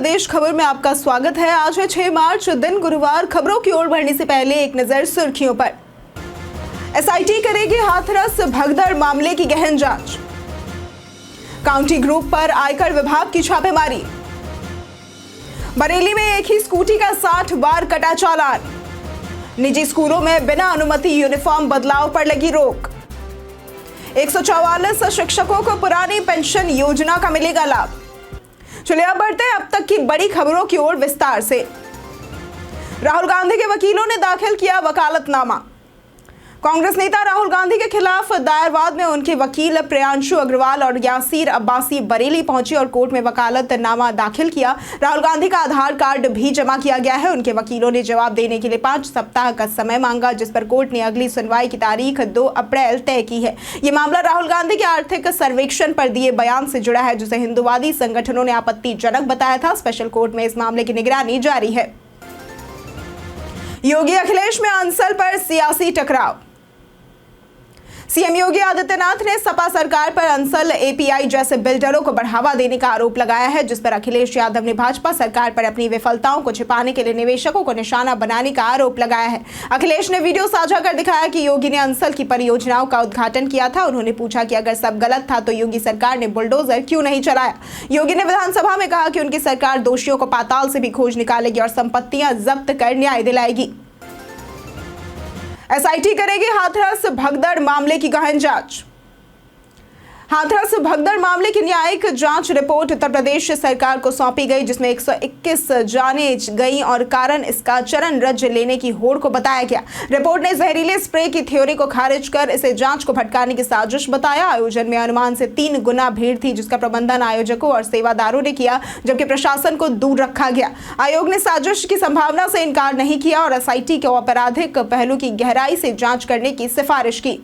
प्रदेश खबर में आपका स्वागत है। आज है 6 मार्च, दिन गुरुवार। खबरों की ओर बढ़ने से पहले एक नजर सुर्खियों पर। एसआईटी करेगी हाथरस भगदड़ मामले की गहन जांच। काउंटी ग्रुप पर आयकर विभाग की छापेमारी। बरेली में एक ही स्कूटी का 60 बार कटा चालान। निजी स्कूलों में बिना अनुमति यूनिफॉर्म बदलाव पर लगी रोक। 144 शिक्षकों को पुरानी पेंशन योजना का मिलेगा लाभ। चलिए अब बढ़ते हैं अब तक की बड़ी खबरों की ओर विस्तार से। राहुल गांधी के वकीलों ने दाखिल किया वकालतनामा। कांग्रेस नेता राहुल गांधी के खिलाफ दायर वाद में उनके वकील प्रियांशु अग्रवाल और यासीर अब्बासी बरेली पहुंचे और कोर्ट में वकालतनामा दाखिल किया। राहुल गांधी का आधार कार्ड भी जमा किया गया है। उनके वकीलों ने जवाब देने के लिए 5 सप्ताह का समय मांगा, जिस पर कोर्ट ने अगली सुनवाई की तारीख 2 अप्रैल तय की है। ये मामला राहुल गांधी के आर्थिक सर्वेक्षण पर दिए बयान से जुड़ा है, जिसे हिंदुवादी संगठनों ने आपत्तिजनक बताया था। स्पेशल कोर्ट में इस मामले की निगरानी जारी है। योगी अखिलेश में अंसल पर सियासी टकराव। सीएम योगी आदित्यनाथ ने सपा सरकार पर अंसल, एपीआई जैसे बिल्डरों को बढ़ावा देने का आरोप लगाया है, जिस पर अखिलेश यादव ने भाजपा सरकार पर अपनी विफलताओं को छिपाने के लिए निवेशकों को निशाना बनाने का आरोप लगाया है। अखिलेश ने वीडियो साझा कर दिखाया कि योगी ने अंसल की परियोजनाओं का उद्घाटन किया था। उन्होंने पूछा कि अगर सब गलत था तो योगी सरकार ने बुलडोजर क्यों नहीं चलाया। योगी ने विधानसभा में कहा कि उनकी सरकार दोषियों को पाताल से भी खोज निकालेगी और संपत्तियां जब्त कर न्याय दिलाएगी। एसआईटी करेगी हाथरस भगदड़ मामले की गहन जांच। हाथरस भगदड़ मामले की न्यायिक जांच रिपोर्ट उत्तर प्रदेश सरकार को सौंपी गई, जिसमें 121 जाने गई और कारण इसका चरण रज लेने की होड़ को बताया गया। रिपोर्ट ने जहरीले स्प्रे की थ्योरी को खारिज कर इसे जांच को भटकाने की साजिश बताया। आयोजन में अनुमान से 3 गुना भीड़ थी, जिसका प्रबंधन आयोजकों और सेवादारों ने किया, जबकि प्रशासन को दूर रखा गया। आयोग ने साजिश की संभावना से इनकार नहीं किया और एसआईटी के आपराधिक पहलू की गहराई से जांच करने की सिफारिश की।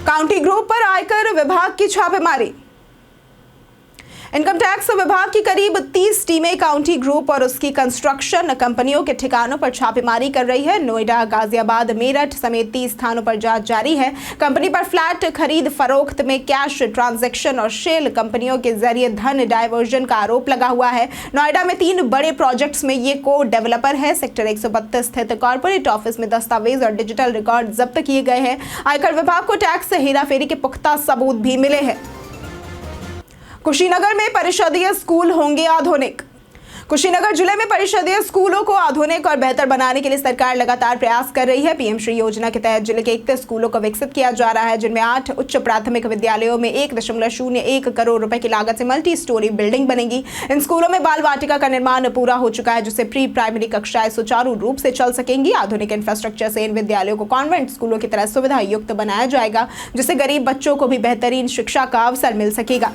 काउंटी ग्रुप पर आयकर विभाग की छापेमारी। इनकम टैक्स विभाग की करीब 30 टीमें काउंटी ग्रुप और उसकी कंस्ट्रक्शन कंपनियों के ठिकानों पर छापेमारी कर रही है। नोएडा, गाजियाबाद, मेरठ समेत 30 स्थानों पर जांच जारी है। कंपनी पर फ्लैट खरीद फरोख्त में कैश ट्रांजैक्शन और शेल कंपनियों के जरिए धन डायवर्जन का आरोप लगा हुआ है। नोएडा में 3 बड़े प्रोजेक्ट्स में ये को डेवलपर है। सेक्टर 132 स्थित कॉर्पोरेट ऑफिस में दस्तावेज और डिजिटल रिकॉर्ड जब्त किए गए हैं। आयकर विभाग को टैक्स हेराफेरी के पुख्ता सबूत भी मिले हैं। कुशीनगर में परिषदीय स्कूल होंगे आधुनिक। कुशीनगर जिले में परिषदीय स्कूलों को आधुनिक और बेहतर बनाने के लिए सरकार लगातार प्रयास कर रही है। पीएम श्री योजना के तहत जिले के 31 स्कूलों को विकसित किया जा रहा है, जिनमें 8 उच्च प्राथमिक विद्यालयों में 1.01 करोड़ रुपए की लागत से मल्टी स्टोरी बिल्डिंग बनेगी। इन स्कूलों में बाल वाटिका का निर्माण पूरा हो चुका है, जिससे प्री प्राइमरी कक्षाएं सुचारू रूप से चल सकेंगी। आधुनिक इंफ्रास्ट्रक्चर से इन विद्यालयों को कॉन्वेंट स्कूलों की तरह सुविधा युक्त बनाया जाएगा, जिससे गरीब बच्चों को भी बेहतरीन शिक्षा का अवसर मिल सकेगा।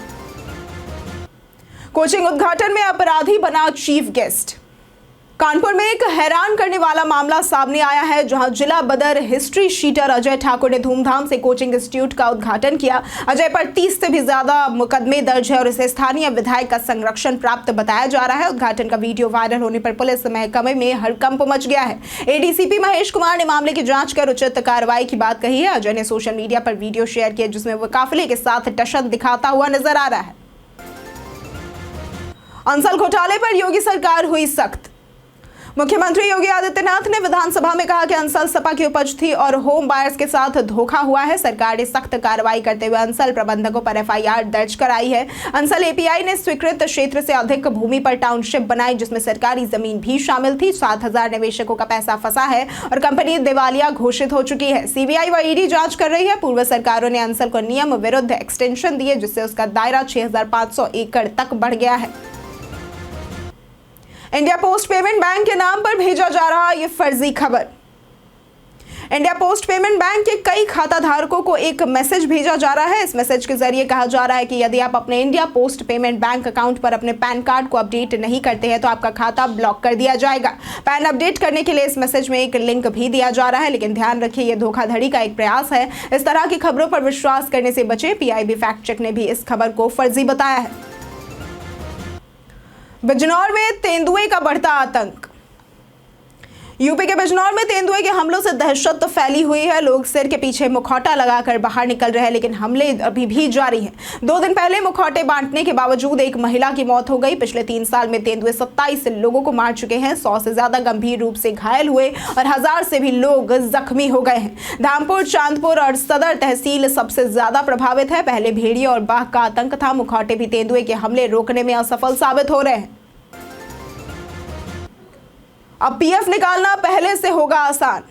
कोचिंग उद्घाटन में अपराधी बना चीफ गेस्ट। कानपुर में एक हैरान करने वाला मामला सामने आया है, जहां जिला बदर हिस्ट्री शीटर अजय ठाकुर ने धूमधाम से कोचिंग इंस्टीट्यूट का उद्घाटन किया। अजय पर 30 से भी ज्यादा मुकदमे दर्ज है और इसे स्थानीय विधायक का संरक्षण प्राप्त बताया जा रहा है। उद्घाटन का वीडियो वायरल होने पर पुलिस महकमे में हड़कंप मच गया है। एडीसीपी महेश कुमार ने मामले की जांच कर उचित कार्रवाई की बात कही है। अजय ने सोशल मीडिया पर वीडियो शेयर किया, जिसमें वो काफिले के साथ टशन दिखाता हुआ नजर आ रहा है। अंसल घोटाले पर योगी सरकार हुई सख्त। मुख्यमंत्री योगी आदित्यनाथ ने विधानसभा में कहा कि अंसल सपा की उपज थी और होम बायर्स के साथ धोखा हुआ है। सरकार ने सख्त कार्रवाई करते हुए अंसल प्रबंधकों पर एफआईआर दर्ज कराई है। अंसल एपीआई ने स्वीकृत क्षेत्र से अधिक भूमि पर टाउनशिप बनाई, जिसमें सरकारी जमीन भी शामिल थी। 7,000 निवेशकों का पैसा फंसा है और कंपनी दिवालिया घोषित हो चुकी है। सीबीआई व ईडी जांच कर रही है। पूर्व सरकारों ने अंसल को नियम विरुद्ध एक्सटेंशन दिए, जिससे उसका दायरा 6,500 एकड़ तक बढ़ गया है। इंडिया पोस्ट पेमेंट बैंक के नाम पर भेजा जा रहा ये फर्जी खबर। इंडिया पोस्ट पेमेंट बैंक के कई खाता धारकों को एक मैसेज भेजा जा रहा है। इस मैसेज के जरिए कहा जा रहा है कि यदि आप अपने India post payment bank account पर अपने पैन कार्ड को अपडेट नहीं करते हैं तो आपका खाता ब्लॉक कर दिया जाएगा। पैन अपडेट करने के लिए इस मैसेज में एक लिंक भी दिया जा रहा है, लेकिन ध्यान रखिए ये धोखाधड़ी का एक प्रयास है। इस तरह की खबरों पर विश्वास करने से बचें। पीआईबी फैक्ट चेक ने भी इस खबर को फर्जी बताया है। बिजनौर में तेंदुए का बढ़ता आतंक। यूपी के बिजनौर में तेंदुए के हमलों से दहशत तो फैली हुई है। लोग सिर के पीछे मुखौटा लगाकर बाहर निकल रहे हैं, लेकिन हमले अभी भी जारी हैं। 2 दिन पहले मुखौटे बांटने के बावजूद एक महिला की मौत हो गई। पिछले 3 साल में तेंदुए 27 लोगों को मार चुके हैं। 100 से ज्यादा गंभीर रूप से घायल हुए और 1000 से भी लोग जख्मी हो गए हैं। धामपुर, चांदपुर और सदर तहसील सबसे ज्यादा प्रभावित है। पहले भेड़िए और बाघ का आतंक था, मुखौटे भी तेंदुए के हमले रोकने में असफल साबित हो रहे हैं। अब पीएफ निकालना पहले से होगा आसान।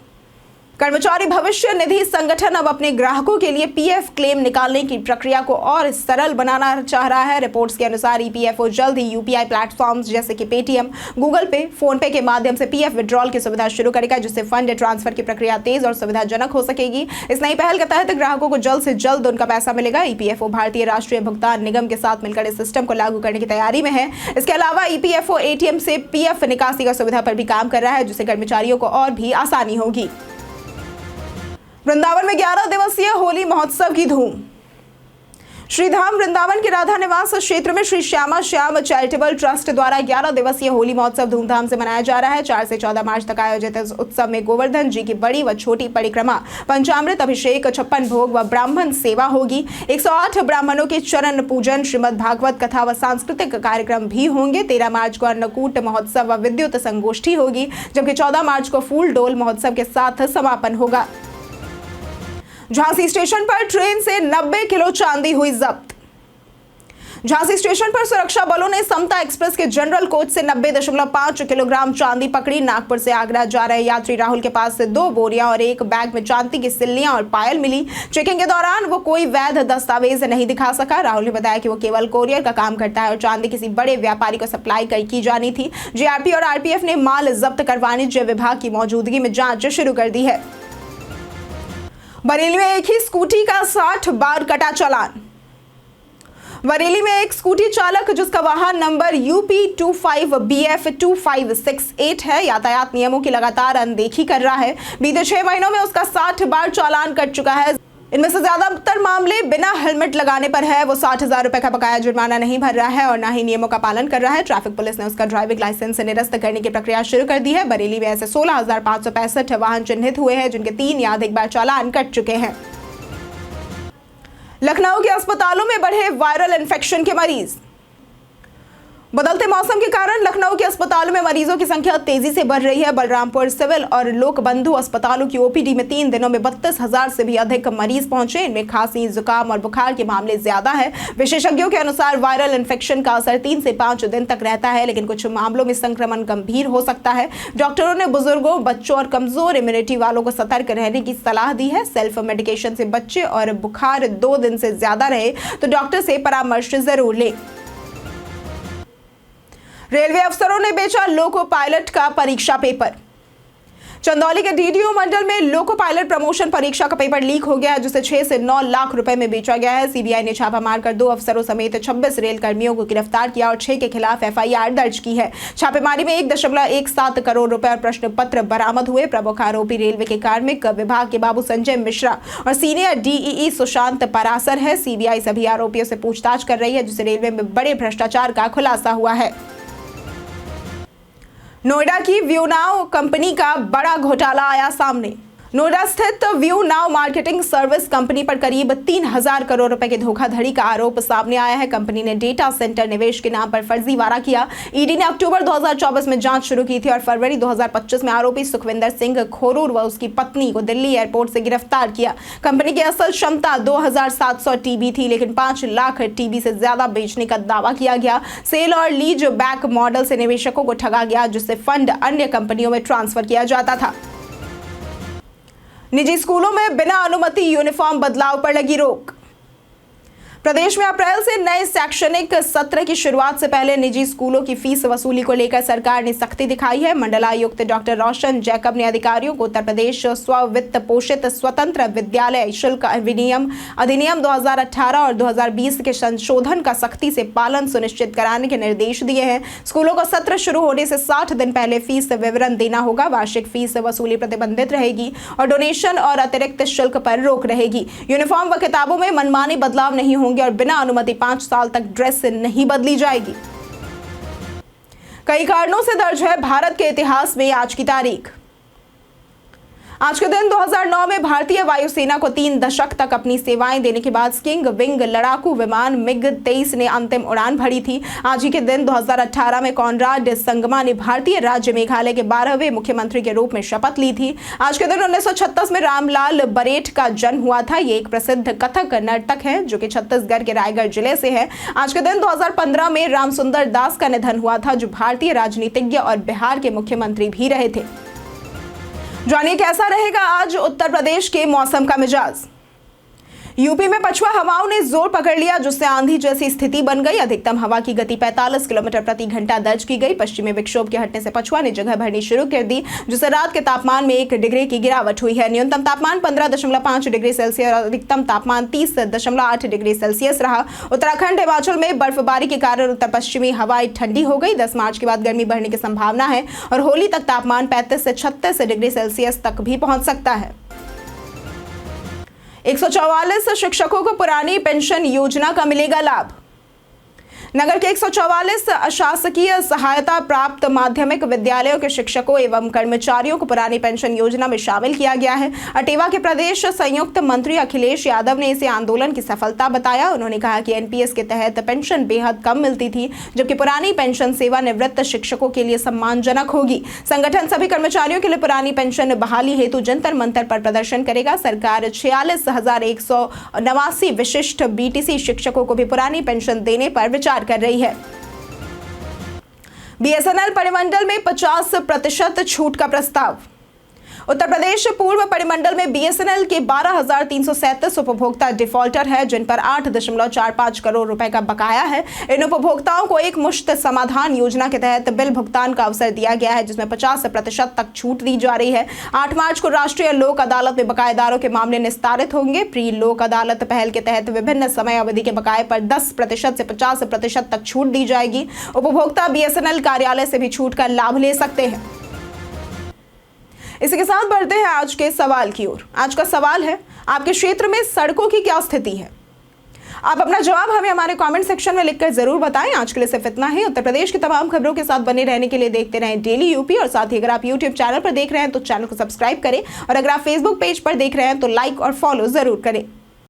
कर्मचारी भविष्य निधि संगठन अब अपने ग्राहकों के लिए पीएफ क्लेम निकालने की प्रक्रिया को और सरल बनाना चाह रहा है। रिपोर्ट्स के अनुसार ईपीएफओ जल्द ही यूपीआई प्लेटफॉर्म्स जैसे कि पेटीएम, गूगल पे, फोन पे के माध्यम से पीएफ विड्रॉल की सुविधा शुरू करेगा, जिससे फंड ट्रांसफर की प्रक्रिया तेज और सुविधाजनक हो सकेगी। इस नई पहल के तहत ग्राहकों को जल्द से जल्द उनका पैसा मिलेगा। ईपीएफओ भारतीय राष्ट्रीय भुगतान निगम के साथ मिलकर इस सिस्टम को लागू करने की तैयारी में है। इसके अलावा ईपीएफओ एटीएम से पीएफ निकासी का सुविधा पर भी काम कर रहा है, जिससे कर्मचारियों को और भी आसानी होगी। वृंदावन में 11 दिवसीय होली महोत्सव की धूम। श्रीधाम वृंदावन के राधा निवास क्षेत्र में श्री श्यामा श्याम चैरिटेबल ट्रस्ट द्वारा 11 दिवसीय होली महोत्सव धूमधाम से मनाया जा रहा है। 4 से 14 मार्च तक आयोजित इस उत्सव में गोवर्धन जी की बड़ी व छोटी परिक्रमा, पंचामृत अभिषेक, 56 भोग व ब्राह्मण सेवा होगी। 108 ब्राह्मणों के चरण पूजन, श्रीमद् भागवत कथा व सांस्कृतिक कार्यक्रम भी होंगे। 13 मार्च को अन्नकूट महोत्सव व विद्युत संगोष्ठी होगी, जबकि 14 मार्च को फूल डोल महोत्सव के साथ समापन होगा। झांसी स्टेशन पर ट्रेन से 90 किलो चांदी हुई जब्त। झांसी स्टेशन पर सुरक्षा बलों ने समता एक्सप्रेस के जनरल कोच से 90.5 किलोग्राम चांदी पकड़ी। नागपुर से आगरा जा रहे यात्री राहुल के पास से 2 बोरियां और एक बैग में चांदी की सिल्लियां और पायल मिली। चेकिंग के दौरान वो कोई वैध दस्तावेज नहीं दिखा सका। राहुल ने बताया कि वो केवल कोरियर का काम करता है और चांदी किसी बड़े व्यापारी को सप्लाई की जानी थी। जीआरपी और आरपीएफ ने माल जब्त कर वाणिज्य विभाग की मौजूदगी में जांच शुरू कर दी है। बरेली में एक ही स्कूटी का 60 बार कटा चालान। बरेली में एक स्कूटी चालक जिसका वाहन नंबर UP25BF2568 है, यातायात नियमों की लगातार अनदेखी कर रहा है। बीते 6 महीनों में उसका 60 बार चालान कट चुका है। इनमें से ज्यादातर मामले बिना हेलमेट लगाने पर है। वो 60,000 रुपए का बकाया जुर्माना नहीं भर रहा है और ना ही नियमों का पालन कर रहा है। ट्रैफिक पुलिस ने उसका ड्राइविंग लाइसेंस निरस्त करने की प्रक्रिया शुरू कर दी है। बरेली में ऐसे 16,565 वाहन चिन्हित हुए हैं, जिनके 3 या अधिक बार चालान कट चुके हैं। लखनऊ के अस्पतालों में बढ़े वायरल इन्फेक्शन के मरीज। बदलते मौसम के कारण लखनऊ के अस्पतालों में मरीजों की संख्या तेजी से बढ़ रही है। बलरामपुर सिविल और लोकबंधु अस्पतालों की ओपीडी में 3 दिनों में 32,000 से भी अधिक मरीज पहुंचे। इनमें खांसी, जुकाम और बुखार के मामले ज्यादा है। विशेषज्ञों के अनुसार वायरल इन्फेक्शन का असर 3 से 5 दिन तक रहता है, लेकिन कुछ मामलों में संक्रमण गंभीर हो सकता है। डॉक्टरों ने बुजुर्गों, बच्चों और कमजोर इम्यूनिटी वालों को सतर्क रहने की सलाह दी है। सेल्फ मेडिकेशन से बच्चे और बुखार 2 दिन से ज्यादा रहे तो डॉक्टर से परामर्श जरूर लें। रेलवे अफसरों ने बेचा लोको पायलट का परीक्षा पेपर। चंदौली के डीडीओ मंडल में लोको पायलट प्रमोशन परीक्षा का पेपर लीक हो गया है, जिसे 6 से 9 लाख रुपए में बेचा गया है। सीबीआई ने छापा मारकर 2 अफसरों समेत 26 रेल कर्मियों को गिरफ्तार किया और 6 के खिलाफ एफआईआर दर्ज की है। छापेमारी में 1.17 करोड़ रुपए और प्रश्न पत्र बरामद हुए। प्रमुख आरोपी रेलवे के कार्मिक विभाग के बाबू संजय मिश्रा और सीनियर डीईई सुशांत परासर है। सीबीआई सभी आरोपियों से पूछताछ कर रही है, जिससे रेलवे में बड़े भ्रष्टाचार का खुलासा हुआ है। नोएडा की व्यू नाउ कंपनी का बड़ा घोटाला आया सामने। नोएडा स्थित view now marketing service company पर करीब 3,000 करोड़ रुपए की धोखाधड़ी का आरोप सामने आया है। कंपनी ने डेटा सेंटर निवेश के नाम पर फर्जीवाड़ा किया। ईडी ने अक्टूबर 2024 में जांच शुरू की थी और फरवरी 2025 में आरोपी सुखविंदर सिंह खोरूर व उसकी पत्नी को दिल्ली एयरपोर्ट से गिरफ्तार किया। कंपनी की असल क्षमता 2,700 टीबी थी, लेकिन 5 लाख टीबी से ज्यादा बेचने का दावा किया गया। सेल और लीज बैक मॉडल से निवेशकों को ठगा गया, जिससे फंड अन्य कंपनियों में ट्रांसफर किया जाता था। निजी स्कूलों में बिना अनुमति यूनिफॉर्म बदलाव पर लगी रोक। प्रदेश में अप्रैल से नए शैक्षणिक सत्र की शुरुआत से पहले निजी स्कूलों की फीस वसूली को लेकर सरकार ने सख्ती दिखाई है। मंडलायुक्त डॉक्टर रोशन जैकब ने अधिकारियों को उत्तर प्रदेश स्ववित्त पोषित स्वतंत्र विद्यालय शुल्क अधिनियम 2018 और 2020 के संशोधन का सख्ती से पालन सुनिश्चित कराने के निर्देश दिए हैं। स्कूलों का सत्र शुरू होने से 60 दिन पहले फीस विवरण देना होगा। वार्षिक फीस वसूली प्रतिबंधित रहेगी और डोनेशन और अतिरिक्त शुल्क पर रोक रहेगी। यूनिफॉर्म व किताबों में मनमानी बदलाव नहीं होंगे और बिना अनुमति 5 साल तक ड्रेस नहीं बदली जाएगी। कई कारणों से दर्ज है भारत के इतिहास में आज की तारीख। आज के दिन 2009 में भारतीय वायुसेना को 3 दशक तक अपनी सेवाएं देने के बाद किंग विंग लड़ाकू विमान MiG-23 ने अंतिम उड़ान भरी थी। आज ही के दिन 2018 में कॉनराड संगमा ने भारतीय राज्य मेघालय के 12वें मुख्यमंत्री के रूप में शपथ ली थी। आज के दिन 1936 में रामलाल बरेट का जन्म हुआ था। ये एक प्रसिद्ध कथक नर्तक है जो कि छत्तीसगढ़ के रायगढ़ जिले से है। आज के दिन 2015 में रामसुंदर दास का निधन हुआ था जो भारतीय राजनीतिज्ञ और बिहार के मुख्यमंत्री भी रहे थे। जानिए कैसा रहेगा आज उत्तर प्रदेश के मौसम का मिजाज। यूपी में पछुआ हवाओं ने जोर पकड़ लिया जिससे आंधी जैसी स्थिति बन गई। अधिकतम हवा की गति 45 किलोमीटर प्रति घंटा दर्ज की गई। पश्चिमी विक्षोभ के हटने से पछुआ ने जगह भरनी शुरू कर दी जिससे रात के तापमान में 1 डिग्री की गिरावट हुई है। न्यूनतम तापमान 15.5 डिग्री सेल्सियस और अधिकतम तापमान 30.8 डिग्री सेल्सियस रहा। उत्तराखंड हिमाचल में बर्फबारी के कारण उत्तर पश्चिमी हवाएं ठंडी हो गई। 10 मार्च के बाद गर्मी बढ़ने की संभावना है और होली तक तापमान 35 से 36 डिग्री सेल्सियस तक भी पहुंच सकता है। 144 शिक्षकों को पुरानी पेंशन योजना का मिलेगा लाभ। नगर के 144 अशासकीय सहायता प्राप्त माध्यमिक विद्यालयों के शिक्षकों एवं कर्मचारियों को पुरानी पेंशन योजना में शामिल किया गया है। अटेवा के प्रदेश संयुक्त मंत्री अखिलेश यादव ने इसे आंदोलन की सफलता बताया। उन्होंने कहा कि एनपीएस के तहत पेंशन बेहद कम मिलती थी जबकि पुरानी पेंशन सेवानिवृत्त शिक्षकों के लिए सम्मानजनक होगी। संगठन सभी कर्मचारियों के लिए पुरानी पेंशन बहाली हेतु जंतर मंतर पर प्रदर्शन करेगा। सरकार 46,189 विशिष्ट बीटीसी शिक्षकों को भी पुरानी पेंशन देने पर विचार कर रही है। बीएसएनएल परिमंडल में 50% छूट का प्रस्ताव। उत्तर प्रदेश पूर्व परिमंडल में बीएसएनएल के 12,337 उपभोक्ता डिफॉल्टर है जिन पर 8.45 करोड़ रुपए का बकाया है। इन उपभोक्ताओं को एक मुश्त समाधान योजना के तहत बिल भुगतान का अवसर दिया गया है जिसमें 50% तक छूट दी जा रही है। 8 मार्च को राष्ट्रीय लोक अदालत में बकायेदारों के मामले निस्तारित होंगे। प्री लोक अदालत पहल के तहत विभिन्न समय अवधि के बकाये पर 10% से 50% तक छूट दी जाएगी। उपभोक्ता बीएसएनएल कार्यालय से भी छूट का लाभ ले सकते हैं। इसी के साथ बढ़ते हैं आज के सवाल की ओर। आज का सवाल है, आपके क्षेत्र में सड़कों की क्या स्थिति है? आप अपना जवाब हमें हमारे कमेंट सेक्शन में लिखकर जरूर बताएं। आज के लिए सिर्फ इतना ही। उत्तर प्रदेश की तमाम खबरों के साथ बने रहने के लिए देखते रहें डेली यूपी और साथ ही अगर आप यूट्यूब चैनल पर देख रहे हैं तो चैनल को सब्सक्राइब करें और अगर आप फेसबुक पेज पर देख रहे हैं तो लाइक और फॉलो जरूर करें।